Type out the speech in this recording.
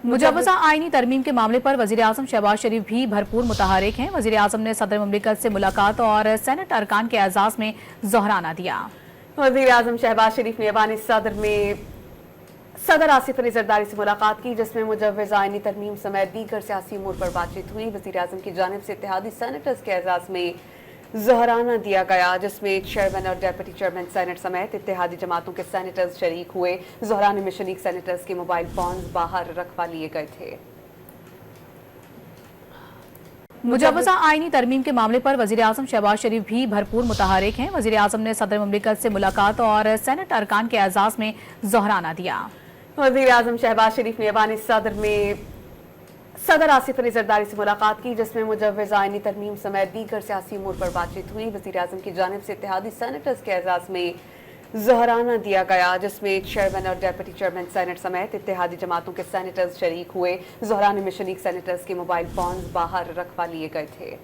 मुजव्वज़ा आईनी तरमीम के मामले पर वज़ीर-ए-आज़म शहबाज शरीफ भी भरपूर मुतहर्रिक हैं। वज़ीर-ए-आज़म ने सदर मुमलिकत से मुलाकात और सेनेट अरकान के एजाज़ में ज़ोहराना दिया। वज़ीर-ए-आज़म शहबाज शरीफ ने ऐवान सदर में सदर आसिफ अली जरदारी से मुलाकात की, जिसमें मुजव्वज़ा आईनी तरमीम समेत दीगर सियासी उमूर पर बातचीत हुई। वज़ीर-ए-आज़म की जानिब से इत्तेहादी सेनेटर्स के एजाज़ में ज़ोहराना दिया गया, जिसमें चेयरमैन और डेप्यूटी चेयरमैन सेनेट समेत इत्तेहादी जमातों के सेनेटर्स शरीक हुए। ज़ोहराने में शरीक सेनेटर्स के मोबाइल फोन्स बाहर रखवा लिए गए थे। मुजव्वज़ा आईनी तरमीम के मामले पर वज़ीर-ए-आज़म शहबाज शरीफ भी भरपूर मुतहर्रिक हैं। वज़ीर-ए-आज़म ने सदर मुमलिकत से मुलाकात और सेनेट अरकान के एजाज़ में ज़ोहराना दिया। वज़ीर-ए-आज़म शहबाज शरीफ ने ऐवान सदर में सदर आसिफ अली जरदारी से मुलाकात की, जिसमें मुजव्वज़ा आईनी तरमीम समेत दीगर सियासी उमूर पर बातचीत हुई। वज़ीर-ए-आज़म की जानिब से इत्तेहादी सेनेटर्स के एजाज़ में ज़ोहराना दिया गया, जिसमें चेयरमैन और डेप्यूटी चेयरमैन सेनेट समेत इत्तेहादी जमातों के सेनेटर्स शरीक हुए। ज़ोहराने में शरीक सेनेटर्स के मोबाइल फोन्स बाहर रखवा लिए गए थे।